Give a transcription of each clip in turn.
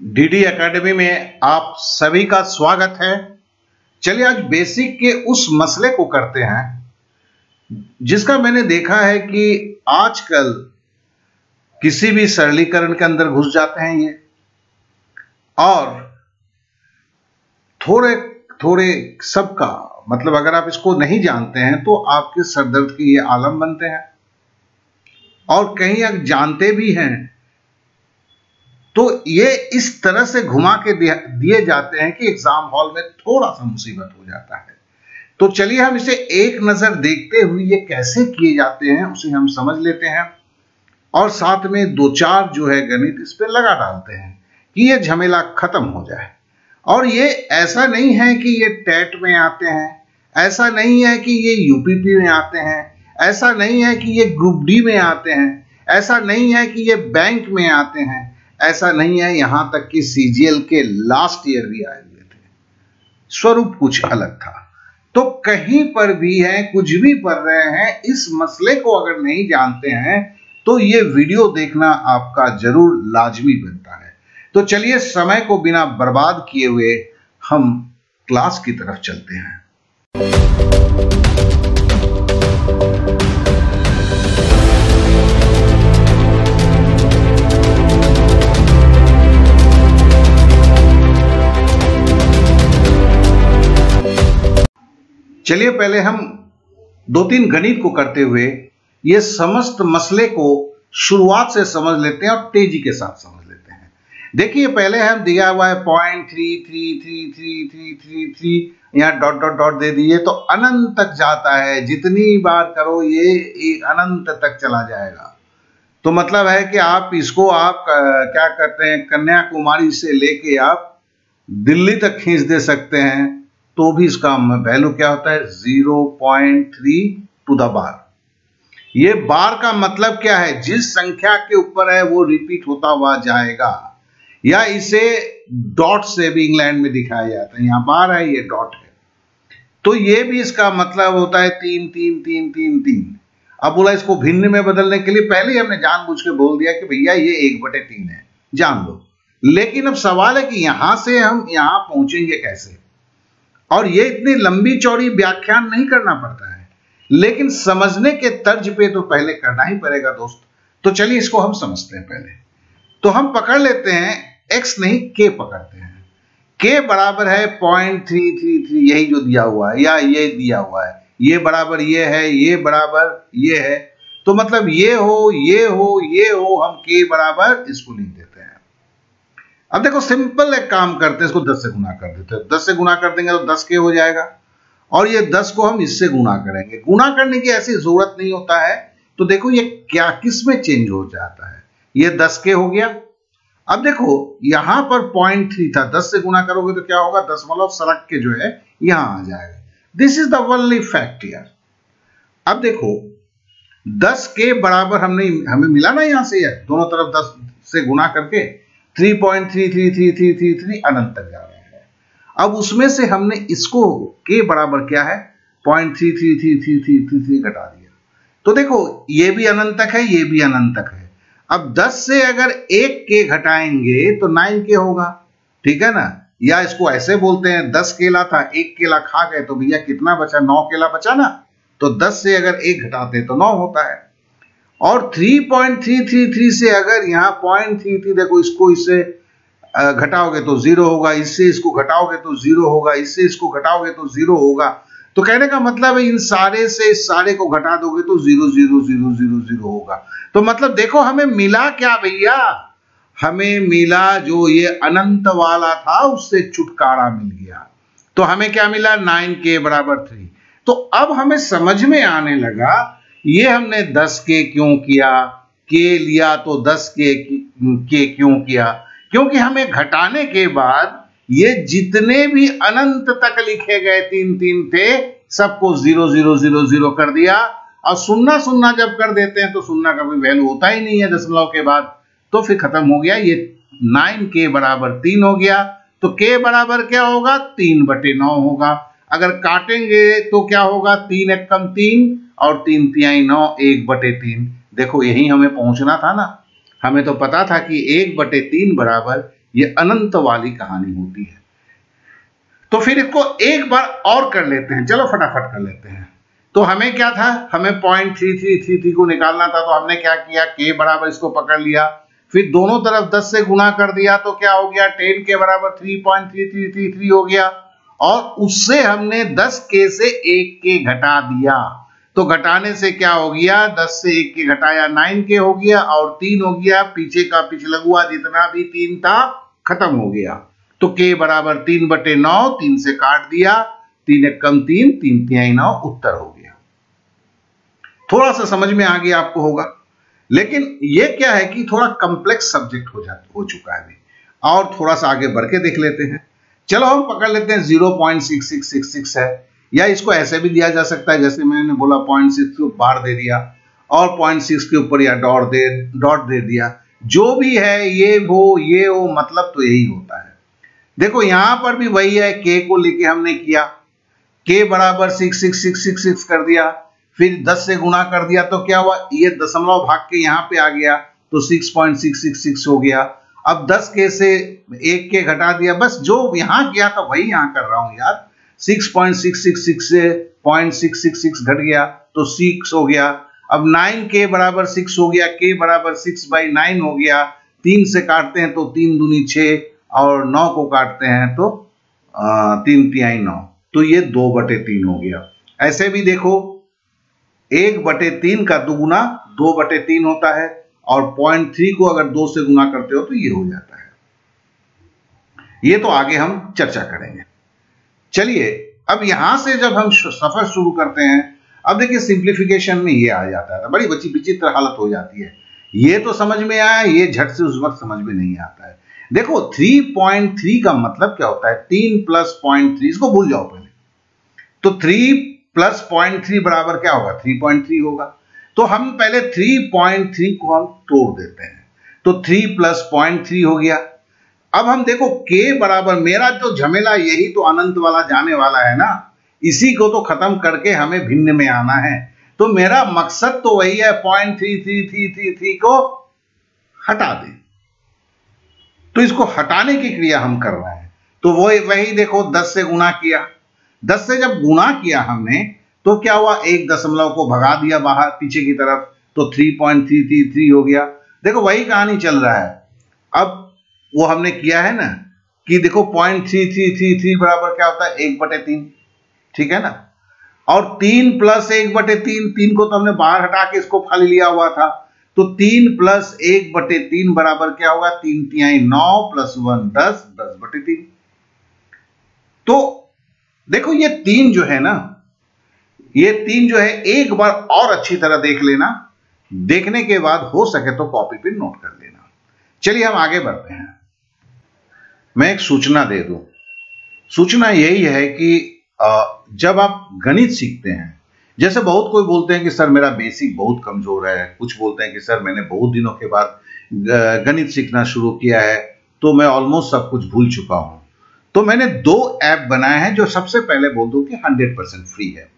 DD academy में आप सभी का स्वागत है। चलिए आज बेसिक के उस मसले को करते हैं जिसका मैंने देखा है कि आजकल किसी भी सरलीकरण के अंदर घुस जाते हैं ये, और थोड़े थोड़े सबका मतलब अगर आप इसको नहीं जानते हैं तो आपके सरदर्द के ये आलम बनते हैं, और कहीं अगर जानते भी हैं तो ये इस तरह से घुमा के दिए जाते हैं कि एग्जाम हॉल में थोड़ा सा मुसीबत हो जाता है। तो चलिए हम इसे एक नजर देखते हुए ये कैसे किए जाते हैं उसे हम समझ लेते हैं, और साथ में दो चार जो है गणित इस पे लगा डालते हैं कि ये झमेला खत्म हो जाए। और ये ऐसा नहीं है कि ये टेट में आते हैं, ऐसा नहीं है कि ये यूपीपी में आते हैं, ऐसा नहीं है कि ये ग्रुप डी में आते हैं, ऐसा नहीं है कि ये बैंक में आते हैं, ऐसा नहीं है, यहां तक कि सीजीएल के लास्ट ईयर भी आए हुए थे। स्वरूप कुछ अलग था। तो कहीं पर भी है, कुछ भी पढ़ रहे हैं, इस मसले को अगर नहीं जानते हैं तो ये वीडियो देखना आपका जरूर लाजमी बनता है। तो चलिए समय को बिना बर्बाद किए हुए हम क्लास की तरफ चलते हैं। चलिए पहले हम दो तीन गणित को करते हुए ये समस्त मसले को शुरुआत से समझ लेते हैं और तेजी के साथ समझ लेते हैं। देखिए पहले हम दिया हुआ है 0.333333, यहाँ डॉट डॉट डॉट दे दिए तो अनंत तक जाता है। जितनी बार करो ये अनंत तक चला जाएगा। तो मतलब है कि आप इसको आप क्या करते हैं, कन्याकुमारी से लेके आप दिल्ली तक खींच दे सकते हैं, तो भी इसका वैल्यू क्या होता है 0.3 टू द बार। ये बार का मतलब क्या है, जिस संख्या के ऊपर है वो रिपीट होता हुआ जाएगा, या इसे डॉट से भी इंग्लैंड में दिखाया जाता है। यहां बार है, ये डॉट है, तो ये भी इसका मतलब होता है 3 3 3 3 3। अब बोला इसको भिन्न में बदलने के लिए पहले ही हमने जानबूझ के बोल दिया कि भैया ये 1/3 है, जान लो। लेकिन अब सवाल है कि यहां से हम यहां पहुंचेंगे कैसे, और ये इतनी लंबी चौड़ी व्याख्यान नहीं करना पड़ता है, लेकिन समझने के तर्ज पे तो पहले करना ही पड़ेगा दोस्त। तो चलिए इसको हम समझते हैं। पहले तो हम पकड़ लेते हैं x नहीं k पकड़ते हैं। k बराबर है 0.333, यही जो दिया हुआ है, या ये दिया हुआ है, ये बराबर ये है, ये बराबर ये है, तो मतलब ये हो ये हो ये हो, हम k बराबर इसको लिख देते हैं। अब देखो सिंपल एक काम करते हैं, इसको 10 से गुना कर देते हैं। 10 से गुना कर देंगे तो 10k हो जाएगा, और ये 10 को हम इससे गुना करेंगे। गुना करने की ऐसी जरूरत नहीं होता है। तो देखो ये क्या किस में चेंज हो जाता है, ये 10k हो गया। अब देखो यहां पर 0.3 था, 10 से गुना करोगे तो क्या होगा, 10 मतलब सरक के जो है यहां आ जाएगा। This is the only fact here. अब देखो 10k बराबर हमें मिला ना, यहां से दोनों तरफ 10 से गुना करके 3.33333 अनंत तक जा रहा है। अब उसमें से हमने इसको k बराबर क्या है 0.333333 घटा दिया, तो देखो ये भी अनंत तक है, ये भी अनंत तक है। अब 10 से अगर एक k घटाएंगे तो 9k होगा, ठीक है ना। या इसको ऐसे बोलते हैं 10 केला था, एक केला खा गए तो भैया कितना बचा, 9 केला बचा ना। तो 10 से अगर एक घटाते तो 9 होता है। और 3.333 से अगर यहाँ 0.33, देखो इसको इससे घटाओगे तो 0 होगा, इससे इसको घटाओगे तो 0 होगा, इससे इसको घटाओगे तो 0 होगा। तो कहने का मतलब है इन सारे से इस सारे को घटा दोगे तो 0 0 0 0 0 होगा। तो मतलब देखो हमें मिला क्या भैया, हमें मिला जो ये अनंत वाला था उससे छुटकारा मिल गया। तो हमें क्या मिला 9k बराबर 3। तो अब हमें समझ में आने लगा ये हमने 10k क्यों किया, k लिया तो 10k क्यों किया, क्योंकि हमें घटाने के बाद ये जितने भी अनंत तक लिखे गए 3 3 थे सबको 0 0 0 0 कर दिया। और सुन्ना सुन्ना जब कर देते हैं तो सुन्ना का भी वैल्यू होता ही नहीं है दशमलव के बाद, तो फिर खत्म हो गया। ये 9k बराबर 3 हो गया। तो k बराबर क्या होगा 3/9 होगा। अगर काटेंगे तो क्या होगा 3 एकम 3 और 3 तिहाई 9, 1/3। देखो यही हमें पहुंचना था ना, हमें तो पता था कि 1/3 बराबर ये अनंत वाली कहानी होती है। तो फिर इसको एक बार और कर लेते हैं, चलो फटाफट कर लेते हैं। तो हमें क्या था, हमें 0.3333 को निकालना था, तो हमने क्या किया, k बराबर इसको पकड़ लिया, फिर दोनों तरफ 10 से गुणा कर दिया, तो क्या हो गया, 10 के बराबर 3.3333 हो गया, और उससे हमने 10 k से 1 k घटा दिया। तो घटाने से क्या हो गया, 10 से 1 k घटाया 9 k हो गया, और 3 हो गया, पीछे का पिछलगुआ जितना भी 3 था खत्म हो गया। तो k बराबर 3/9, 3 से काट दिया, 3 एक कम 3, 3 तिहाई 9 उत्तर हो गया। थोड़ा सा समझ में आ गया आपको होगा, लेकिन ये क्या है कि थोड़ा कॉम्प्लेक्स सब्जेक्ट हो चुका है अभी, और थोड़ा सा आगे बढ़ के देख लेते हैं। चलो हम पकड़ लेते हैं 0.6666 है, या इसको ऐसे भी दिया जा सकता है, जैसे मैंने बोला 0.6 को बार दे दिया और 0.6 के ऊपर या डॉट दे दिया, जो भी है ये हो, मतलब तो यही होता है। देखो यहां पर भी वही है, k को लेके हमने किया, k बराबर 66666 कर दिया, फिर 10 से गुणा कर दिया, तो क्या हुआ, ये दशमलव भाग के यहां पे आ गया, तो 6.666 हो गया। अब 10 k से 1 k घटा दिया, बस जो यहां किया था वही यहां कर रहा हूं यार। 6.666 से 0.666 घट गया तो 6 हो गया। अब 9k बराबर 6 हो गया, k बराबर 6/9 हो गया, 3 से काटते हैं तो 3 दूनी 6, और 9 को काटते हैं तो 3 तिहाई 9, तो ये 2/3 हो गया। ऐसे भी देखो 1/3 का दुगुना 2/3 होता है, और 0.3 को अगर 2 से गुना करते हो तो ये हो जाता है। ये तो आगे हम चर्चा करेंगे। चलिए अब यहां से जब हम सफर शुरू करते हैं, अब देखिए सिंप्लीफिकेशन में ये आ जाता है, बड़ी विचित्र हालत हो जाती है। ये तो समझ में आया, ये झट से उस वक्त समझ में नहीं आता है। देखो 3.3 का मतलब क्या होता है, 3 + 0.3, इसको भूल जाओ पहले। तो 3 + 0.3 बराबर क्या होगा, 3.3 होगा। तो हम पहले 3.3 को हम तोड़ देते हैं, तो 3 + 0.3 हो गया। अब हम देखो k बराबर, मेरा जो झमेला यही तो अनंत वाला जाने वाला है ना, इसी को तो खत्म करके हमें भिन्न में आना है। तो मेरा मकसद तो वही है, 0.33333 को हटा दें। तो इसको हटाने की क्रिया हम कर रहे हैं, तो वही देखो 10 से गुणा किया, 10 से जब गुणा किया हमने तो क्या हुआ, एक दशमलव को भगा दिया बाहर पीछे की तरफ, तो 3.333 हो गया। देखो वही कहानी चल रहा है। अब वो हमने किया है ना कि देखो 0.3333 बराबर क्या होता है, 1/3, ठीक है ना। और 3 + 1/3, 3 को तो हमने बाहर हटा के इसको खाली लिया हुआ था, तो 3 + 1/3 बराबर क्या होगा, 3 तिहाई 9 + 1 10, 10/3। तो देखो ये 3 जो है ना, ये 3 जो है, एक बार और अच्छी तरह देख लेना, देखने के बाद हो सके तो कॉपी पे नोट कर लेना। चलिए हम आगे बढ़ते हैं। मैं एक सूचना दे दूं। सूचना यही है कि जब आप गणित सीखते हैं, जैसे बहुत कोई बोलते हैं कि सर मेरा बेसिक बहुत कमजोर है, कुछ बोलते हैं कि सर मैंने बहुत दिनों के बाद गणित सीखना शुरू किया है, तो मैं ऑलमोस्ट सब कुछ भूल चुका हूं। तो मैंने 2 ऐप बनाए हैं, जो सबसे पहले बोल दूं कि 100% फ्री है,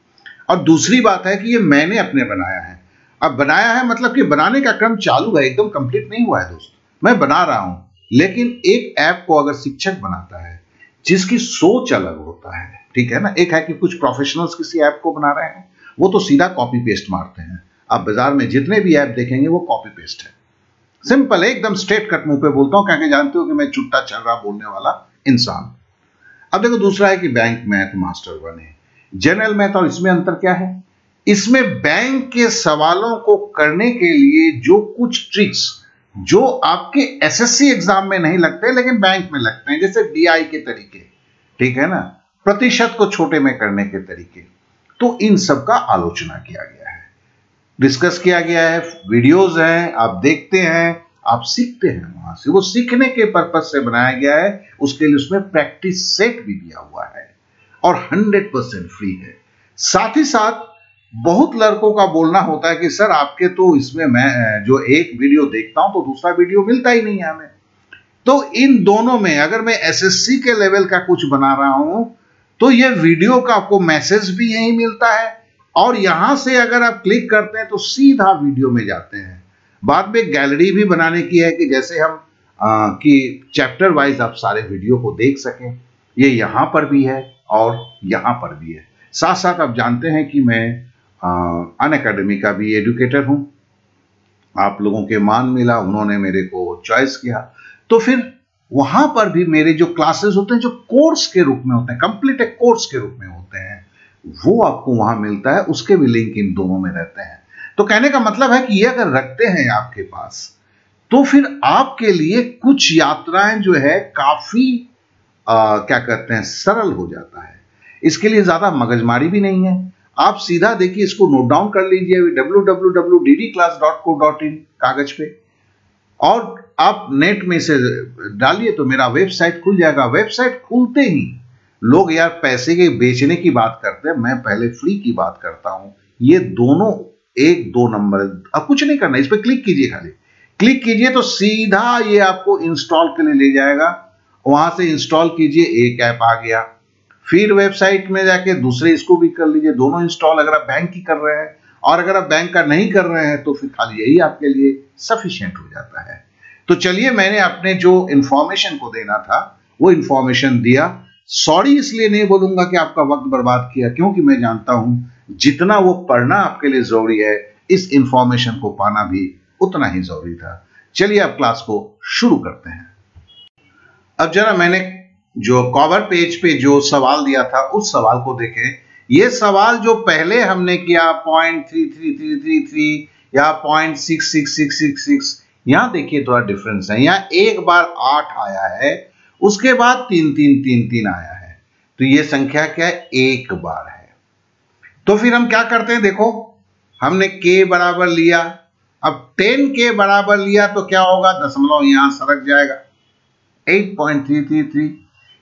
और दूसरी बात है कि ये मैंने अपने बनाया है। अब बनाया है मतलब कि बनाने का क्रम चालू है, एकदम कंप्लीट नहीं हुआ है दोस्त, मैं बना रहा हूं। लेकिन एक ऐप को अगर शिक्षक बनाता है जिसकी सोच अलग होता है, ठीक है ना, एक है कि कुछ प्रोफेशनल्स किसी ऐप को बना रहे हैं, वो तो सीधा कॉपी पेस्ट मारते हैं। आप बाजार में जितने भी ऐप देखेंगे वो कॉपी पेस्ट है, सिंपल है, एकदम स्ट्रेट कट मुंह पे बोलता हूं, क्योंकि जानते हो कि मैं चुट्टा छर्रा बोलने वाला इंसान। अब देखो दूसरा है कि बैंक मैथ मास्टर बने, जनरल मैथ, और इसमें अंतर क्या है, इसमें बैंक के सवालों को करने के लिए जो कुछ ट्रिक्स जो आपके एसएससी एग्जाम में नहीं लगते लेकिन बैंक में लगते हैं, जैसे डीआई के तरीके, ठीक है ना, प्रतिशत को छोटे में करने के तरीके, तो इन सब का आलोचना किया गया है, डिस्कस किया गया है, वीडियोस हैं, आप देखते हैं, आप सीखते हैं वहां से। वो सीखने के पर्पज से बनाया गया है, उसके लिए उसमें प्रैक्टिस सेट भी दिया हुआ है, और 100% फ्री है। साथ ही साथ बहुत लड़कों का बोलना होता है कि सर आपके तो इसमें मैं जो एक वीडियो देखता हूं तो दूसरा वीडियो मिलता ही नहीं है हमें। तो इन दोनों में अगर मैं एसएससी के लेवल का कुछ बना रहा हूं तो ये वीडियो का आपको मैसेज भी यही मिलता है, और यहां से अगर आप क्लिक करते हैं तो सीधा वीडियो में जाते हैं। बाद में गैलरी भी बनाने की है कि जैसे हम कि चैप्टर वाइज आप सारे वीडियो को देख सकें। ये यहाँ पर भी है और यहाँ पर भी है। साथ साथ आप जानते हैं कि मैं अनअकैडमी का भी एजुकेटर हूँ। आप लोगों के मान मिला, उन्होंने मेरे को चॉइस किया, तो फिर वहां पर भी मेरे जो क्लासेस होते हैं, जो कोर्स के रूप में होते हैं, कंप्लीट एक कोर्स के रूप में होते हैं, वो आपको वहां मिलता है। उसके भी लिंक इन दोनों में रहते हैं। तो कहने का मतलब है कि ये अगर रखते हैं आपके पास, तो फिर आपके लिए कुछ यात्राएं जो है काफी क्या कहते हैं, सरल हो जाता है। इसके लिए ज्यादा मगजमारी भी नहीं है। आप सीधा देखिए, इसको नोट डाउन कर लीजिए www.ddclass.co.in कागज पे, और आप नेट में से डालिए तो मेरा वेबसाइट खुल जाएगा। वेबसाइट खुलते ही लोग यार पैसे के बेचने की बात करते हैं, मैं पहले फ्री की बात करता हूं। ये दोनों एक दो नंबर, अब कुछ नहीं करना, इस पर क्लिक कीजिए, खाली क्लिक कीजिए तो सीधा ये आपको इंस्टॉल के लिए ले जाएगा। वहां से इंस्टॉल कीजिए, एक ऐप आ गया। फिर वेबसाइट में जाके दूसरे इसको भी कर लीजिए, दोनों इंस्टॉल, अगर आप बैंक की कर रहे हैं। और अगर आप बैंक का नहीं कर रहे हैं तो फिर खाली यही आपके लिए सफिशिएंट हो जाता है। तो चलिए, मैंने अपने जो इंफॉर्मेशन को देना था वो इंफॉर्मेशन दिया। सॉरी इसलिए नहीं बोलूंगा कि आपका वक्त बर्बाद किया, क्योंकि मैं जानता हूं जितना वो पढ़ना आपके लिए जरूरी है, इस इंफॉर्मेशन को पाना भी उतना ही जरूरी था। चलिए अब क्लास को शुरू करते हैं। अब जरा मैंने जो कवर पेज पे जो सवाल दिया था उस सवाल को देखें। ये सवाल जो पहले हमने किया 0.33333 या 0.66666, यहां देखिए थोड़ा डिफरेंस है। यहां एक बार 8 आया है, उसके बाद 3 आया है। तो ये संख्या क्या है, एक बार है। तो फिर हम क्या करते हैं, देखो हमने k बराबर लिया। अब 10 के बराबर लिया तो क्या होगा, दशमलव यहां सरक जाएगा, 8.333।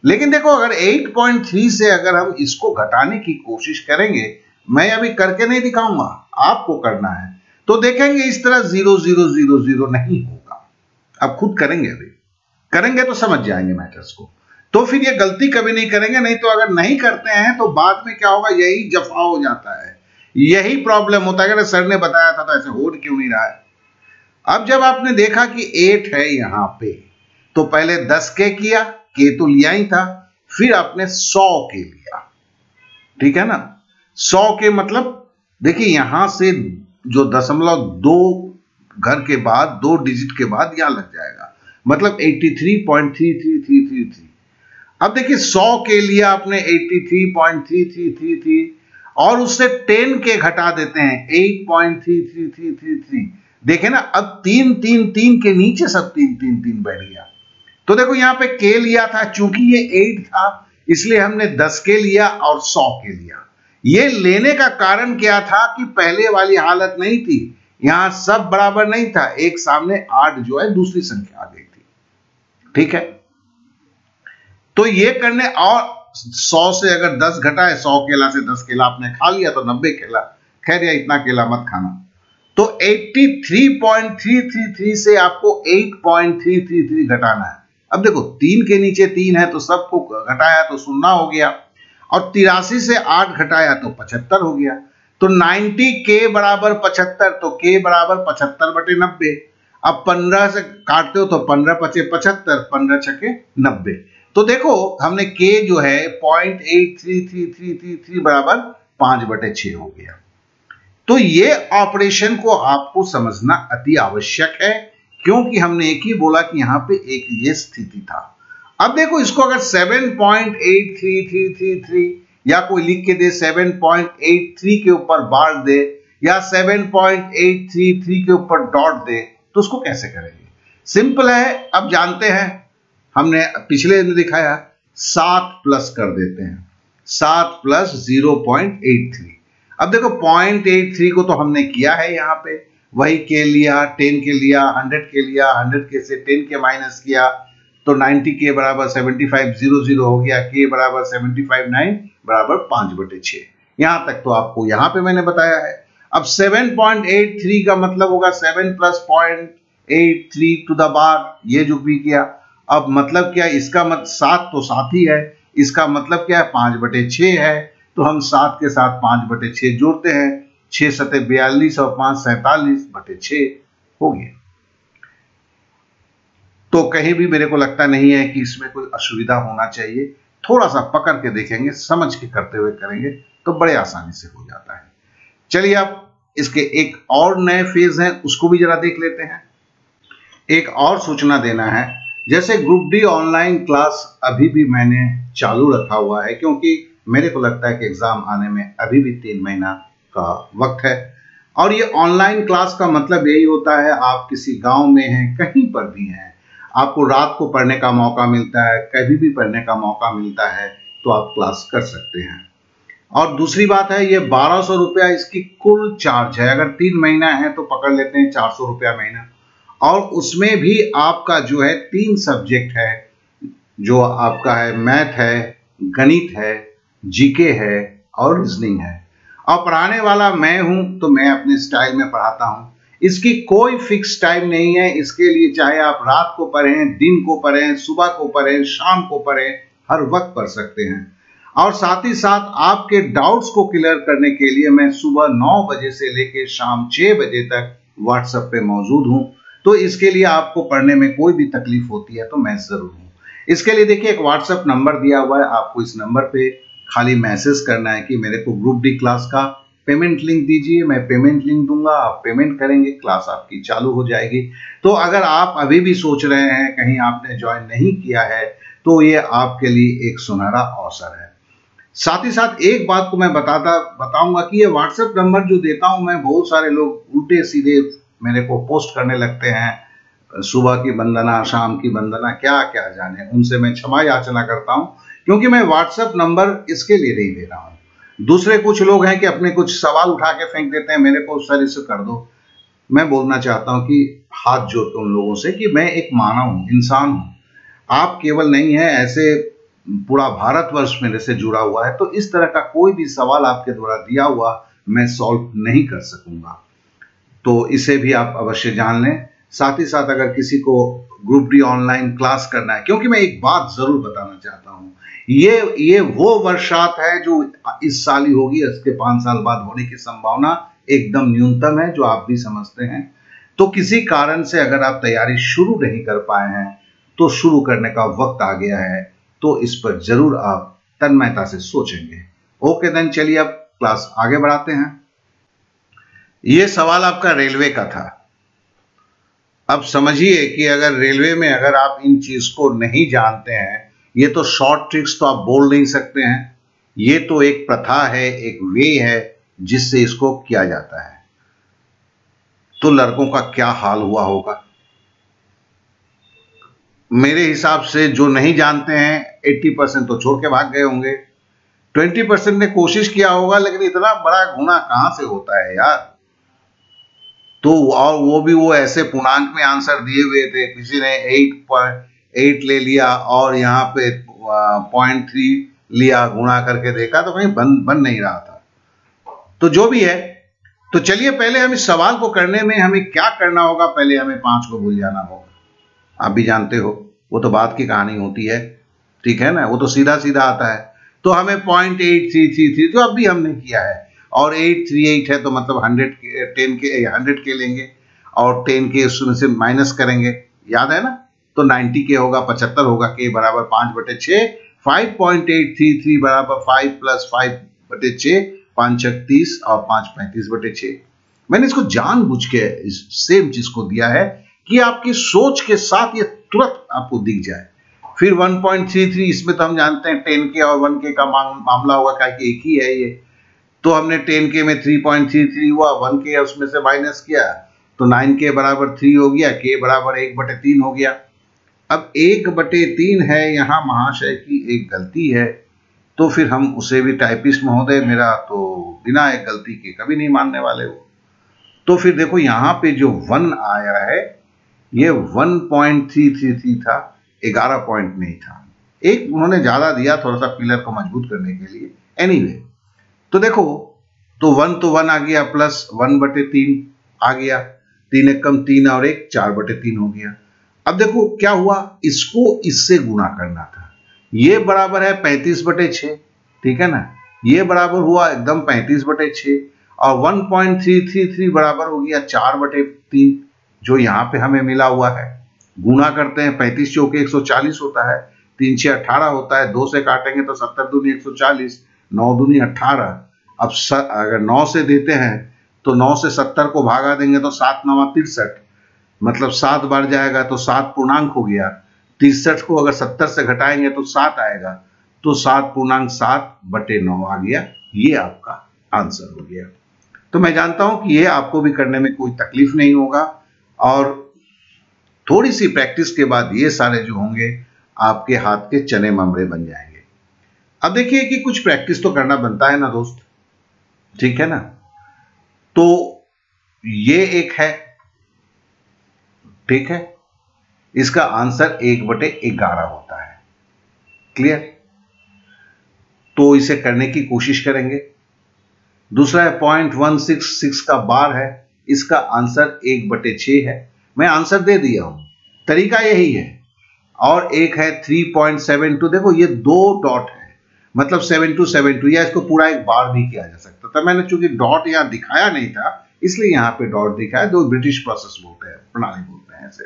लेकिन देखो, अगर 8.3 से अगर हम इसको घटाने की कोशिश करेंगे, मैं अभी करके नहीं दिखाऊंगा, आपको करना है, तो देखेंगे इस तरह 0.000 नहीं होगा। अब खुद करेंगे, अभी करेंगे तो समझ जाएंगे मैटर्स को। तो फिर ये गलती कभी नहीं करेंगे। नहीं तो अगर नहीं करते हैं तो बाद में क्या होगा, यही जफा हो जाता है, यही प्रॉब्लम होता है। अगर सर ने बताया था तो ऐसे हो क्यों नहीं रहा है। अब जब आपने देखा कि 8 है यहां पे, तो पहले 10 के किया, के तो लिया ही था, फिर आपने 100 के लिया, ठीक है ना। 100 के मतलब देखिए, यहां से जो 0.2 घर के बाद, 2 डिजिट के बाद यहां लग जाएगा, मतलब 83.33333। अब देखिए 100 के लिए आपने 83.3333 और उससे 10 के घटा देते हैं 8.33333। देखे ना, अब 3 के नीचे सब 3 बैठ गया। तो देखो यहां पे के लिया था, चूंकि ये 8 था इसलिए हमने 10 के लिया और 100 के लिया। ये लेने का कारण क्या था कि पहले वाली हालत नहीं थी, यहां सब बराबर नहीं था, एक सामने 8 जो है दूसरी संख्या आ गई थी, ठीक है। तो ये करने, और 100 से अगर 10 घटा है, 100 केला से 10 केला आपने खा लिया तो 90 केला, खैर या इतना केला मत खाना। तो 83.333 से आपको 8.333 घटाना है। अब देखो 3 के नीचे 3 है तो सबको घटाया तो 0 हो गया, और 83 से 8 घटाया तो 75 हो गया। तो 90 के बराबर 75, तो के बराबर 75/90। अब 15 से काटते हो तो 15 पचे 75, 15 छके 90। तो देखो हमने के जो है 0.83333 बराबर 5/6 हो गया। तो ये ऑपरेशन को आपको समझना अति आवश्यक है, क्योंकि हमने एक ही बोला कि यहां पे एक ये स्थिति था। अब देखो इसको अगर 7.83333 या कोई लिख के दे 7.83 के ऊपर बार दे, या 7.833 के ऊपर डॉट दे, तो उसको कैसे करेंगे। सिंपल है, अब जानते हैं, हमने पिछले में दिखाया 7 प्लस कर देते हैं, 7 प्लस 0.83। अब देखो 0.83 को तो हमने किया है, यहां पे वही के लिया, 10 के लिया, 100 के लिया, 100 के से 10 के माइनस किया तो 90 के बराबर 7500 हो गया, के बराबर 759 बराबर 5/6। यहां तक तो आपको यहां पे मैंने बताया है। अब 7.83 का मतलब होगा 7 प्लस 0.83 टू द बार, ये जो भी किया। अब मतलब क्या, इसका मतलब 7 तो 7 ही है, इसका मतलब क्या है 5/6 है। तो हम 7 के साथ 5/6 जोड़ते हैं, 6 सते 42 और 5 47/6 हो गया। तो कहीं भी मेरे को लगता नहीं है कि इसमें कोई असुविधा होना चाहिए। थोड़ा सा पकड़ के देखेंगे, समझ के करते हुए करेंगे तो बड़े आसानी से हो जाता है। चलिए अब इसके एक और नए फेज हैं, उसको भी जरा देख लेते हैं। एक और सूचना देना है, जैसे ग्रुप डी ऑनलाइन क्लास अभी भी मैंने चालू रखा हुआ है, क्योंकि मेरे को लगता है कि एग्जाम आने में अभी भी 3 महीना का वक्त है। और ये ऑनलाइन क्लास का मतलब यही होता है, आप किसी गांव में हैं, कहीं पर भी हैं, आपको रात को पढ़ने का मौका मिलता है, कभी भी पढ़ने का मौका मिलता है, तो आप क्लास कर सकते हैं। और दूसरी बात है, ये 1200 रुपया इसकी कुल चार्ज है। अगर 3 महीना है तो पकड़ लेते हैं 400 रुपया महीना। और उसमें भी आपका जो है 3 सब्जेक्ट है, जो आपका है मैथ है, गणित है, जीके है और रीजनिंग है। और पढ़ाने वाला मैं हूं, तो मैं अपने स्टाइल में पढ़ाता हूं। इसकी कोई फिक्स टाइम नहीं है। इसके लिए चाहे आप रात को पढ़ें, दिन को पढ़ें, सुबह को पढ़ें, शाम को पढ़ें, हर वक्त पढ़ सकते हैं। और साथ ही साथ आपके डाउट्स को क्लियर करने के लिए मैं सुबह 9 बजे से लेकर शाम 6 बजे तक व्हाट्सएप पे मौजूद हूं। तो इसके लिए आपको पढ़ने में कोई भी तकलीफ होती है तो मैं जरूर हूं। इसके लिए देखिए एक व्हाट्सएप नंबर दिया हुआ है, आपको इस नंबर पे खाली मैसेज करना है कि मेरे को ग्रुप डी क्लास का पेमेंट लिंक दीजिए। मैं पेमेंट लिंक दूंगा, आप पेमेंट करेंगे, क्लास आपकी चालू हो जाएगी। तो अगर आप अभी भी सोच रहे हैं, कहीं आपने ज्वाइन नहीं किया है, तो ये आपके लिए एक सुनहरा अवसर है। साथ ही साथ एक बात को मैं बताऊंगा कि ये व्हाट्सएप नंबर जो देता हूं मैं, बहुत सारे लोग उल्टे सीधे मेरे को पोस्ट करने लगते हैं, सुबह की वंदना, शाम की वंदना, क्या क्या जाने। उनसे मैं क्षमा याचना करता हूं, क्योंकि मैं व्हाट्सएप नंबर इसके लिए नहीं दे रहा हूं। दूसरे कुछ लोग हैं कि अपने कुछ सवाल उठा के फेंक देते हैं, मेरे को सर इसे कर दो। मैं बोलना चाहता हूं कि हाथ जोड़ के उन लोगों से कि मैं एक मानव हूं, इंसान हूं। आप केवल नहीं है, ऐसे पूरा भारतवर्ष मेरे से जुड़ा हुआ है। तो इस तरह का कोई भी सवाल आपके द्वारा दिया हुआ मैं सॉल्व नहीं कर सकूंगा, तो इसे भी आप अवश्य जान लें। साथ ही साथ अगर किसी को ग्रुप डी ऑनलाइन क्लास करना है, क्योंकि मैं एक बात जरूर बताना चाहता हूं, ये वो वर्षात है जो इस साल ही होगी, इसके 5 साल बाद होने की संभावना एकदम न्यूनतम है, जो आप भी समझते हैं। तो किसी कारण से अगर आप तैयारी शुरू नहीं कर पाए हैं, तो शुरू करने का वक्त आ गया है, तो इस पर जरूर आप तन्मयता से सोचेंगे। ओके देन, चलिए अब क्लास आगे बढ़ाते हैं। ये सवाल आपका रेलवे का था। अब समझिए कि अगर रेलवे में अगर आप इन चीज को नहीं जानते हैं, ये तो शॉर्ट ट्रिक्स तो आप बोल नहीं सकते हैं, ये तो एक प्रथा है, एक वे है जिससे इसको किया जाता है। तो लड़कों का क्या हाल हुआ होगा? मेरे हिसाब से जो नहीं जानते हैं 80% तो छोड़ के भाग गए होंगे, 20% ने कोशिश किया होगा, लेकिन इतना बड़ा गुना कहां से होता है यार। तो और वो भी वो ऐसे पूर्णांक में आंसर दिए हुए थे, किसी ने 8 ले लिया और यहाँ पे 0.3 लिया, गुणा करके देखा तो कहीं बन नहीं रहा था। तो जो भी है, तो चलिए पहले हम इस सवाल को करने में हमें क्या करना होगा, पहले हमें 5 को भूल जाना होगा। आप भी जानते हो, वो तो बात की कहानी होती है, ठीक है ना, वो तो सीधा सीधा आता है। तो हमें 0.8333 जो अब भी हमने किया है, और 838 है तो मतलब 100 के लेंगे और 10 के उसमें से माइनस करेंगे, याद है ना। तो 90 के होगा, 75 होगा, के बराबर 5/6, 5.833 बराबर 5 + 5/6, 5 × 30 और 5 35/6। मैंने इसको जानबूझ के इस सेम चीज को दिया है कि आपकी सोच के साथ ये तुरंत आपको दिख जाए। फिर 1.33, इसमें तो हम जानते हैं 10 के और 1 के का मामला होगा, क्या कि एक ही है ये। तो हमने 10 के में 3.33 हुआ, 1 के उसमें से माइनस किया तो 9 के बराबर 3 हो गया, के बराबर 1/3 हो गया। अब 1/3 है, यहाँ महाशय की एक गलती है, तो फिर हम उसे भी, टाइपिस्ट महोदय मेरा तो बिना एक गलती के कभी नहीं मानने वाले हो। तो फिर देखो यहाँ पे जो 1 आया है, ये 1.333 था, 11 पॉइंट नहीं था, एक उन्होंने ज्यादा दिया थोड़ा सा पिलर को मजबूत करने के लिए। एनीवे, तो देखो, तो 1 आ गया, प्लस 1/3 आ गया, 3 × 1 = 3 और 1 4/3 हो गया। अब देखो क्या हुआ, इसको इससे गुणा करना था, ये बराबर है 35/6, ठीक है ना, ये बराबर हुआ एकदम 35/6 और 1.333 बराबर हो गया 4/3, जो यहाँ पे हमें मिला हुआ है। गुणा करते हैं, 35 चौके 140 होता है, 3 6 18 होता है, 2 से काटेंगे तो 70 दूनी 140, 9 दूनी 18। अब अगर 9 से देते हैं तो 9 से 70 को भागा देंगे तो 7 9 63, मतलब 7 बार जाएगा तो 7 पूर्णांक हो गया। 63 को अगर 70 से घटाएंगे तो 7 आएगा, तो 7.7/9 आ गया। ये आपका आंसर हो गया। तो मैं जानता हूं कि ये आपको भी करने में कोई तकलीफ नहीं होगा, और थोड़ी सी प्रैक्टिस के बाद ये सारे जो होंगे आपके हाथ के चने ममड़े बन जाएंगे। अब देखिए कि कुछ प्रैक्टिस तो करना बनता है ना दोस्त, ठीक है ना। तो ये एक है, ठीक है, इसका आंसर 1/11 होता है। क्लियर? तो इसे करने की कोशिश करेंगे। दूसरा है 0.166 का बार है, इसका आंसर 1/6 है। मैं आंसर दे दिया हूं, तरीका यही है। और एक है 3.72, देखो ये 2 डॉट है, मतलब 7272, या इसको पूरा एक बार भी किया जा सकता था। मैंने चूंकि डॉट यहां दिखाया नहीं था इसलिए यहां पे डॉट दिखाया, जो ब्रिटिश प्रोसेस बोलते हैं, प्रणाली बोलते हैं ऐसे।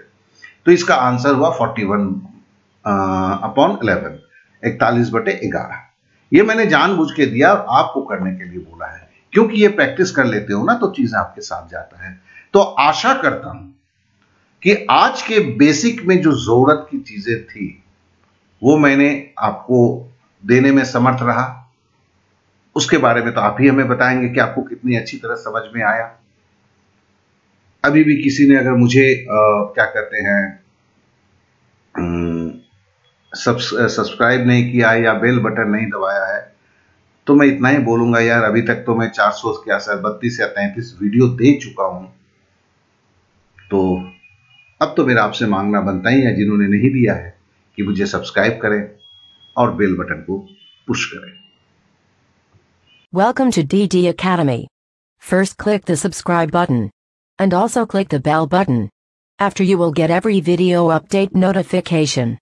तो इसका आंसर हुआ 41/11, 41/11। ये मैंने जानबूझ के दिया और आपको करने के लिए बोला है, क्योंकि ये प्रैक्टिस कर लेते हो ना तो चीज आपके साथ जाता है। तो आशा करता हूं कि आज के बेसिक में जो जरूरत की चीजें थी वो मैंने आपको देने में समर्थ रहा। उसके बारे में तो आप ही हमें बताएंगे कि आपको कितनी अच्छी तरह समझ में आया। अभी भी किसी ने अगर मुझे क्या कहते हैं सब्सक्राइब नहीं किया है या बेल बटन नहीं दबाया है, तो मैं इतना ही बोलूंगा यार, अभी तक तो मैं 432 या 33 वीडियो दे चुका हूं। तो अब तो मेरा आपसे मांगना बनता ही है, जिन्होंने नहीं दिया है, कि मुझे सब्सक्राइब करें और बेल बटन को पुश करें। Welcome to DD Academy. First click the subscribe button and also click the bell button. After you will get every video update notification.